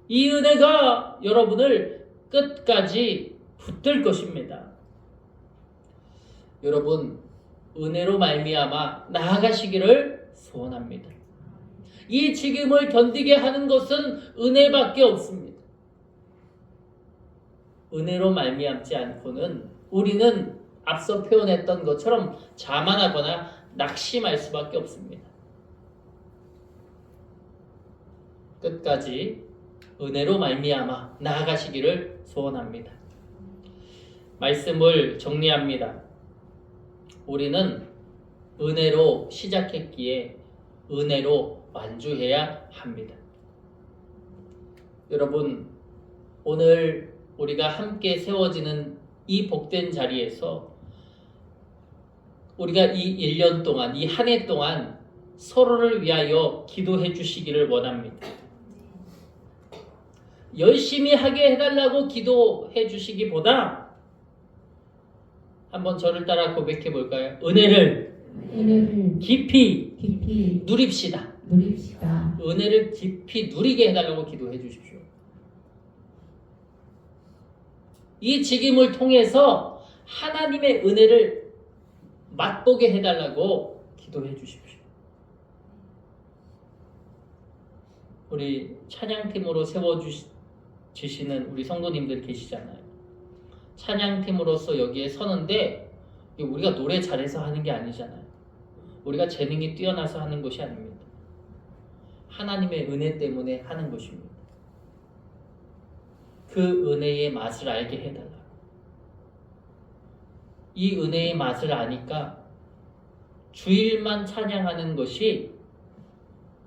이 은혜가 여러분을 끝까지 붙들 것입니다. 여러분, 은혜로 말미암아 나아가시기를 소원합니다. 이 직임을 견디게 하는 것은 은혜밖에 없습니다. 은혜로 말미암지 않고는 우리는 앞서 표현했던 것처럼 자만하거나 낙심할 수밖에 없습니다. 끝까지 은혜로 말미암아 나아가시기를 소원합니다. 말씀을 정리합니다. 우리는 은혜로 시작했기에 은혜로 완주해야 합니다. 여러분, 오늘 우리가 함께 세워지는 이 복된 자리에서 우리가 이 1년 동안, 이 한 해 동안 서로를 위하여 기도해 주시기를 원합니다. 열심히 하게 해달라고 기도해 주시기보다 한번 저를 따라 고백해 볼까요? 은혜를 깊이 누립시다. 은혜를 깊이 누리게 해달라고 기도해 주십시오. 이 직임을 통해서 하나님의 은혜를 맛보게 해달라고 기도해 주십시오. 우리 찬양팀으로 세워주시는 우리 성도님들 계시잖아요. 찬양팀으로서 여기에 서는데 우리가 노래 잘해서 하는 게 아니잖아요. 우리가 재능이 뛰어나서 하는 것이 아닙니다. 하나님의 은혜 때문에 하는 것입니다. 그 은혜의 맛을 알게 해달라고. 이 은혜의 맛을 아니까 주일만 찬양하는 것이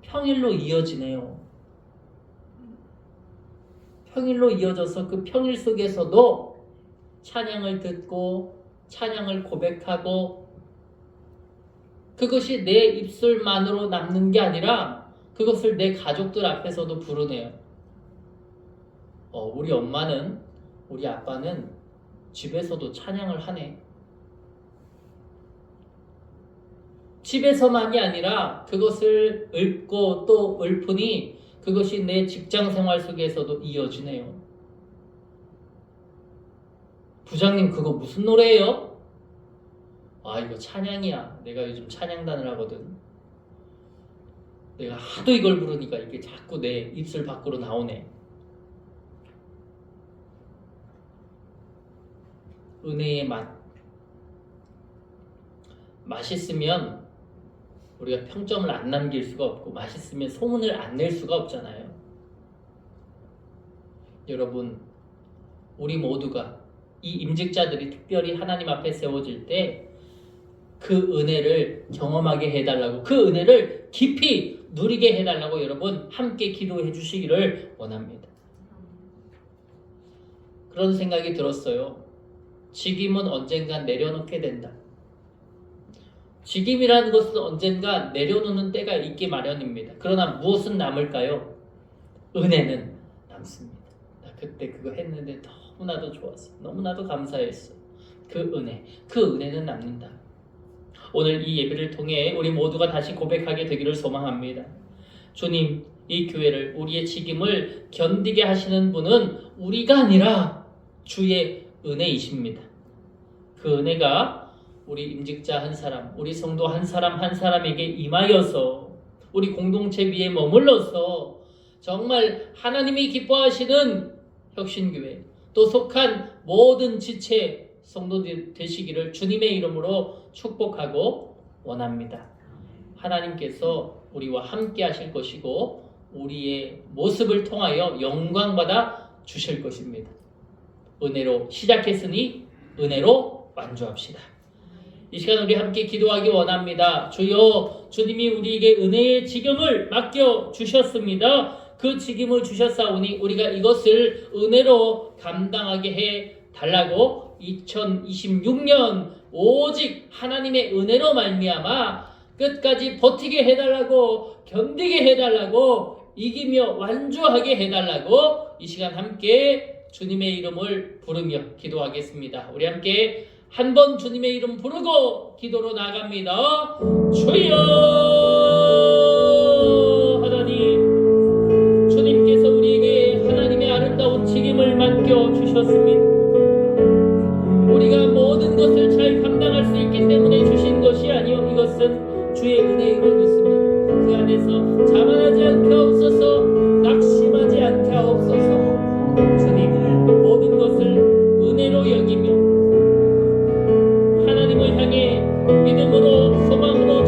평일로 이어지네요. 평일로 이어져서 그 평일 속에서도 찬양을 듣고 찬양을 고백하고 그것이 내 입술만으로 남는 게 아니라 그것을 내 가족들 앞에서도 부르네요. 우리 엄마는, 우리 아빠는 집에서도 찬양을 하네. 집에서만이 아니라 그것을 읊고 또 읊으니 그것이 내 직장 생활 속에서도 이어지네요. 부장님, 그거 무슨 노래예요? 이거 찬양이야. 내가 요즘 찬양단을 하거든. 내가 하도 이걸 부르니까 이게 자꾸 내 입술 밖으로 나오네. 은혜의 맛. 맛있으면 우리가 평점을 안 남길 수가 없고, 맛있으면 소문을 안 낼 수가 없잖아요. 여러분, 우리 모두가, 이 임직자들이 특별히 하나님 앞에 세워질 때 그 은혜를 경험하게 해달라고, 그 은혜를 깊이 누리게 해달라고 여러분 함께 기도해 주시기를 원합니다. 그런 생각이 들었어요. 직임은 언젠간 내려놓게 된다. 직임이라는 것은 언젠가 내려놓는 때가 있기 마련입니다. 그러나 무엇은 남을까요? 은혜는 남습니다. 나 그때 그거 했는데 너무나도 좋았어. 너무나도 감사했어. 그 은혜는 남는다. 오늘 이 예배를 통해 우리 모두가 다시 고백하게 되기를 소망합니다. 주님, 이 교회를, 우리의 직임을 견디게 하시는 분은 우리가 아니라 주의 은혜이십니다. 그 은혜가 우리 임직자 한 사람, 우리 성도 한 사람 한 사람에게 임하여서 우리 공동체 위에 머물러서 정말 하나님이 기뻐하시는 혁신교회, 또 속한 모든 지체 성도들 되시기를 주님의 이름으로 축복하고 원합니다. 하나님께서 우리와 함께 하실 것이고 우리의 모습을 통하여 영광받아 주실 것입니다. 은혜로 시작했으니 은혜로 완주합시다. 이 시간 우리 함께 기도하기 원합니다. 주여, 주님이 우리에게 은혜의 직임을 맡겨 주셨습니다. 그 직임을 주셨사오니 우리가 이것을 은혜로 감당하게 해 달라고 2026년 오직 하나님의 은혜로 말미암아 끝까지 버티게 해달라고, 견디게 해달라고, 이기며 완주하게 해달라고 이 시간 함께 주님의 이름을 부르며 기도하겠습니다. 우리 함께 한 번 주님의 이름 부르고 기도로 나갑니다. 주여, 하나님, 주님께서 우리에게 하나님의 아름다운 직임을 맡겨 주셨습니다. 우리가 모든 것을 잘 감당할 수 있기 때문에 주신 것이 아니요, 이것은 주의 은혜인 걸 믿습니다. 그 안에서 자만하지 않게 하옵소서, 낙심하지 않게 하옵소서. 주님, 모든 것을 은혜로 여기며 하나님을 향해 믿음으로, 소망으로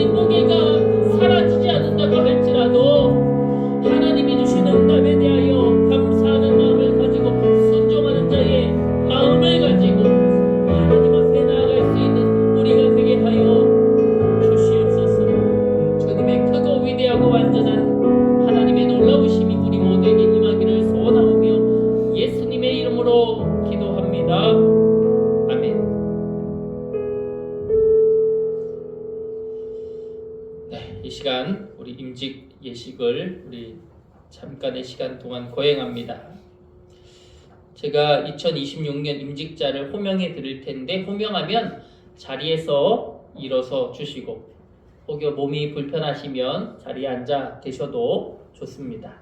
모든 무게가 사라지지 않는다고 할지라도 하나님이 주신 응답에 대하여 감사하는 마음을 가지고 순종하는 자의 마음을 가지고 하나님 앞에 나아갈 수 있는 우리가 되게 하여 주시옵소서. 주님의 크고 위대하고 완전한 하나님의 놀라우심이 우리 모두에게 임하기를 소원하오며 예수님의 이름으로 기도합니다. 아멘. 네, 이 시간 우리 임직 예식을 우리 잠깐의 시간 동안 거행합니다. 제가 2026년 임직자를 호명해 드릴 텐데 호명하면 자리에서 일어서 주시고 혹여 몸이 불편하시면 자리에 앉아 계셔도 좋습니다.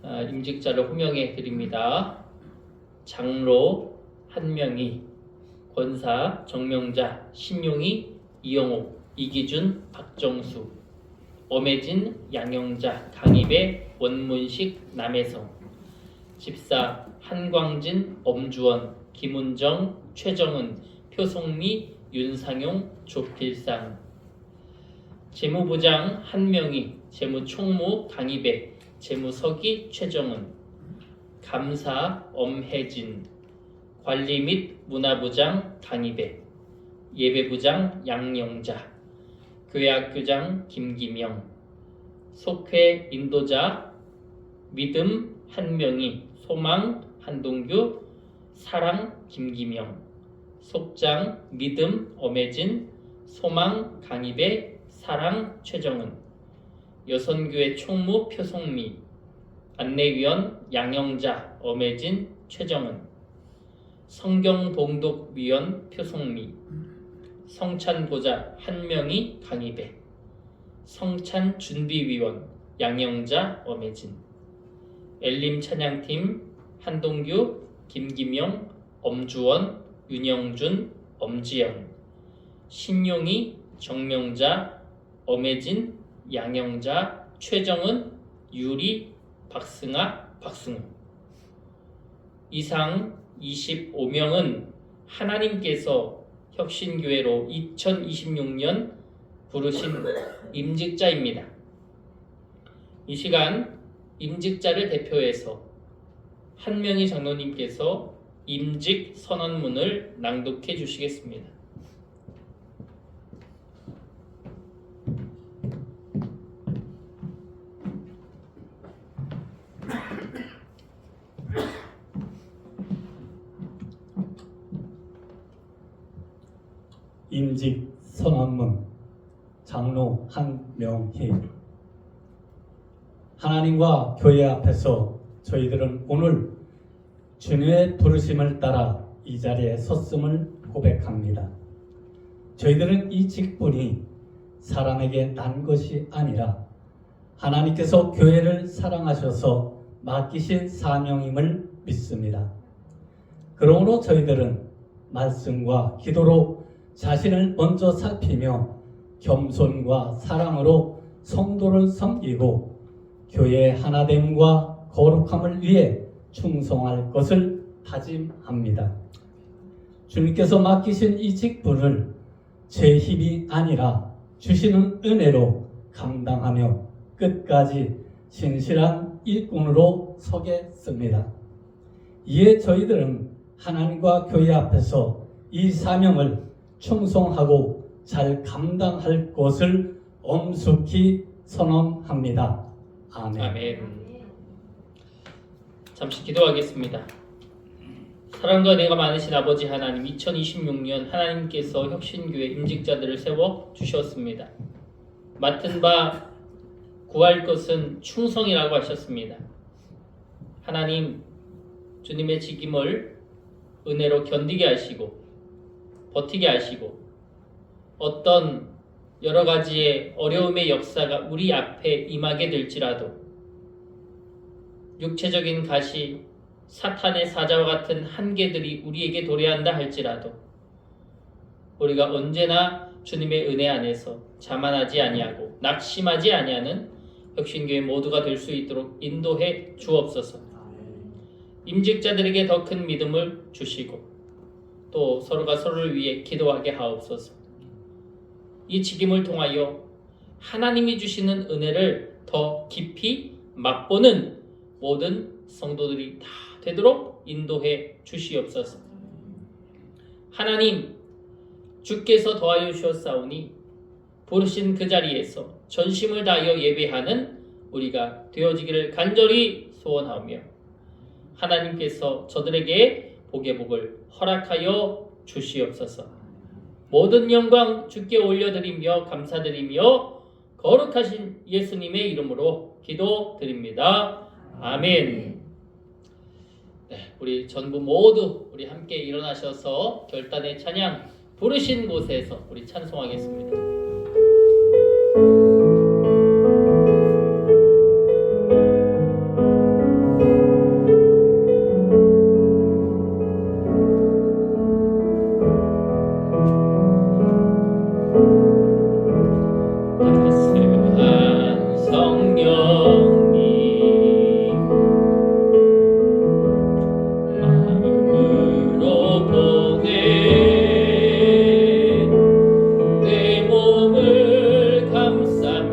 임직자를 호명해 드립니다. 장로 한명희, 권사 정명자, 신용희, 이영옥, 이기준, 박정수, 엄혜진, 양영자, 강희배, 원문식, 남혜성, 집사 한광진, 엄주원, 김은정, 최정은, 표송미, 윤상용, 조필상, 재무부장 한명희, 재무총무 강희배, 재무서기 최정은, 감사 엄혜진, 관리 및 문화부장 강희배, 예배부장 양영자, 교회학교장 김기명, 속회 인도자 믿음 한명희, 소망 한동규, 사랑 김기명, 속장 믿음 엄혜진, 소망 강희배, 사랑 최정은, 여선교회 총무 표송미, 안내위원 양영자, 엄혜진, 최정은, 성경봉독위원 표송미, 성찬보자 한명희, 강희배, 성찬준비위원 양영자, 엄혜진, 엘림 찬양팀 한동규, 김기명, 엄주원, 윤영준, 엄지영, 신용희, 정명자, 엄혜진, 양영자, 최정은, 유리, 박승아, 박승우. 이상 25명은 하나님께서 혁신교회로 2026년 부르신 임직자입니다. 이 시간 임직자를 대표해서 한명희 장로님께서 임직 선언문을 낭독해 주시겠습니다. 임직 선언문 장로 한명희. 하나님과 교회 앞에서 저희들은 오늘 주님의 부르심을 따라 이 자리에 섰음을 고백합니다. 저희들은 이 직분이 사람에게 난 것이 아니라 하나님께서 교회를 사랑하셔서 맡기신 사명임을 믿습니다. 그러므로 저희들은 말씀과 기도로 자신을 먼저 살피며 겸손과 사랑으로 성도를 섬기고 교회의 하나됨과 거룩함을 위해 충성할 것을 다짐합니다. 주님께서 맡기신 이 직분을 제 힘이 아니라 주시는 은혜로 감당하며 끝까지 신실한 일꾼으로 서겠습니다. 이에 저희들은 하나님과 교회 앞에서 이 사명을 충성하고 잘 감당할 것을 엄숙히 선언합니다. 아멘. 아멘. 잠시 기도하겠습니다. 사랑과 은혜가 많으신 아버지 하나님, 2026년 하나님께서 혁신교회 임직자들을 세워 주셨습니다. 맡은 바 구할 것은 충성이라고 하셨습니다. 하나님, 주님의 직임을 은혜로 견디게 하시고 버티게 하시고 어떤 여러 가지의 어려움의 역사가 우리 앞에 임하게 될지라도 육체적인 가시, 사탄의 사자와 같은 한계들이 우리에게 도래한다 할지라도 우리가 언제나 주님의 은혜 안에서 자만하지 아니하고 낙심하지 아니하는 혁신교회 모두가 될 수 있도록 인도해 주옵소서. 임직자들에게 더 큰 믿음을 주시고 또 서로가 서로를 위해 기도하게 하옵소서. 이 직임을 통하여 하나님이 주시는 은혜를 더 깊이 맛보는 모든 성도들이 다 되도록 인도해 주시옵소서. 하나님, 주께서 더하여 주셨사오니 부르신 그 자리에서 전심을 다하여 예배하는 우리가 되어지기를 간절히 소원하며 하나님께서 저들에게 복의 복을 허락하여 주시옵소서. 모든 영광 주께 올려드리며 감사드리며 거룩하신 예수님의 이름으로 기도드립니다. 아멘. 네, 우리 전부 모두 우리 함께 일어나셔서 결단의 찬양 부르신 곳에서 우리 찬송하겠습니다. 따스한 성령님 마음으로 보내 내 몸을 감싸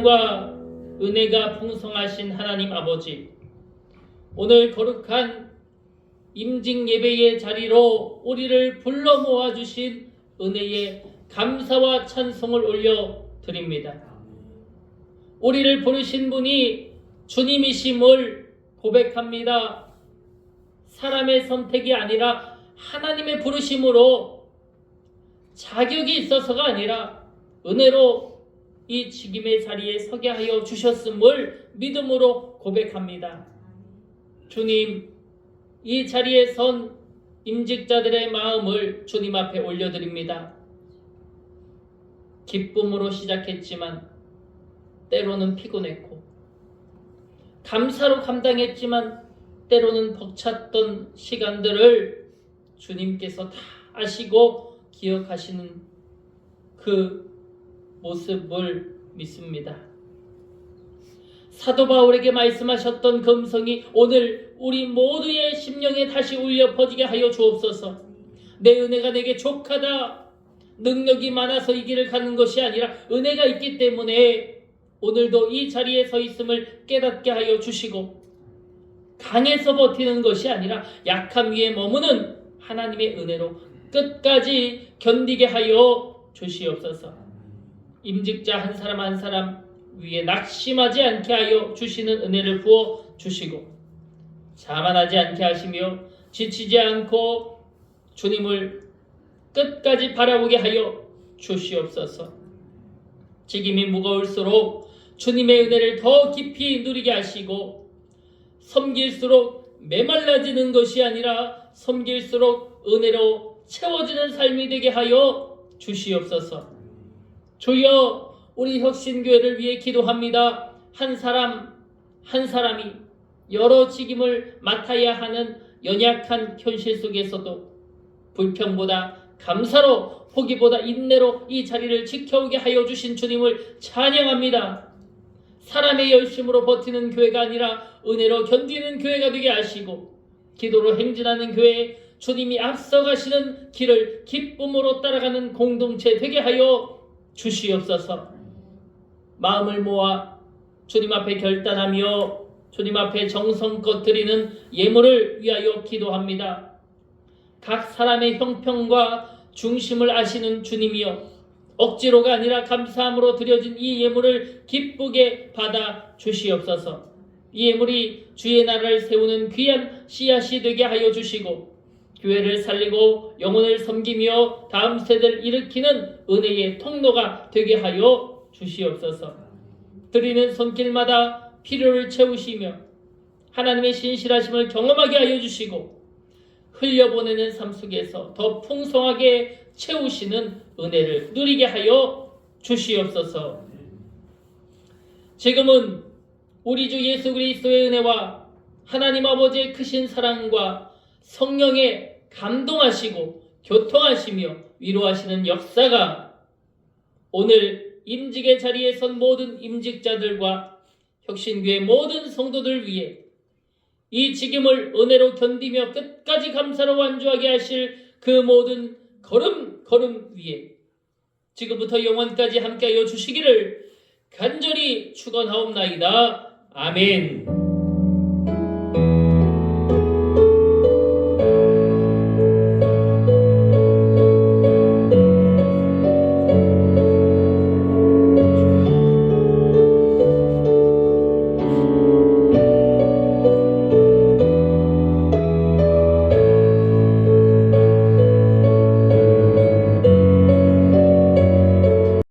사랑과 은혜가 풍성하신 하나님 아버지, 오늘 거룩한 임직 예배의 자리로 우리를 불러 모아주신 은혜에 감사와 찬송을 올려 드립니다. 우리를 부르신 분이 주님이심을 고백합니다. 사람의 선택이 아니라 하나님의 부르심으로 자격이 있어서가 아니라 은혜로 이 직임의 자리에 서게 하여 주셨음을 믿음으로 고백합니다. 주님, 이 자리에 선 임직자들의 마음을 주님 앞에 올려드립니다. 기쁨으로 시작했지만 때로는 피곤했고, 감사로 감당했지만 때로는 벅찼던 시간들을 주님께서 다 아시고 기억하시는 그 모습을 믿습니다. 사도 바울에게 말씀하셨던 그 음성이 오늘 우리 모두의 심령에 다시 울려 퍼지게 하여 주옵소서. 내 은혜가 내게 족하다, 능력이 많아서 이 길을 가는 것이 아니라 은혜가 있기 때문에 오늘도 이 자리에 서 있음을 깨닫게 하여 주시고, 강해서 버티는 것이 아니라 약함 위에 머무는 하나님의 은혜로 끝까지 견디게 하여 주시옵소서. 임직자 한 사람 한 사람 위에 낙심하지 않게 하여 주시는 은혜를 부어 주시고, 자만하지 않게 하시며 지치지 않고 주님을 끝까지 바라보게 하여 주시옵소서. 직임이 무거울수록 주님의 은혜를 더 깊이 누리게 하시고, 섬길수록 메말라지는 것이 아니라 섬길수록 은혜로 채워지는 삶이 되게 하여 주시옵소서. 주여, 우리 혁신교회를 위해 기도합니다. 한 사람 한 사람이 여러 직임을 맡아야 하는 연약한 현실 속에서도 불평보다 감사로, 포기보다 인내로 이 자리를 지켜오게 하여 주신 주님을 찬양합니다. 사람의 열심으로 버티는 교회가 아니라 은혜로 견디는 교회가 되게 하시고, 기도로 행진하는 교회, 주님이 앞서가시는 길을 기쁨으로 따라가는 공동체 되게 하여 주시옵소서. 마음을 모아 주님 앞에 결단하며 주님 앞에 정성껏 드리는 예물을 위하여 기도합니다. 각 사람의 형편과 중심을 아시는 주님이여, 억지로가 아니라 감사함으로 드려진 이 예물을 기쁘게 받아 주시옵소서. 이 예물이 주의 나라를 세우는 귀한 씨앗이 되게 하여 주시고, 교회를 살리고 영혼을 섬기며 다음 세대를 일으키는 은혜의 통로가 되게 하여 주시옵소서. 드리는 손길마다 필요를 채우시며 하나님의 신실하심을 경험하게 하여 주시고, 흘려보내는 삶 속에서 더 풍성하게 채우시는 은혜를 누리게 하여 주시옵소서. 지금은 우리 주 예수 그리스도의 은혜와 하나님 아버지의 크신 사랑과 성령의 감동하시고 교통하시며 위로하시는 역사가 오늘 임직의 자리에 선 모든 임직자들과 혁신교회 모든 성도들 위해 이 직임을 은혜로 견디며 끝까지 감사로 완주하게 하실 그 모든 걸음 위에 지금부터 영원까지 함께하여 주시기를 간절히 축원하옵나이다. 아멘.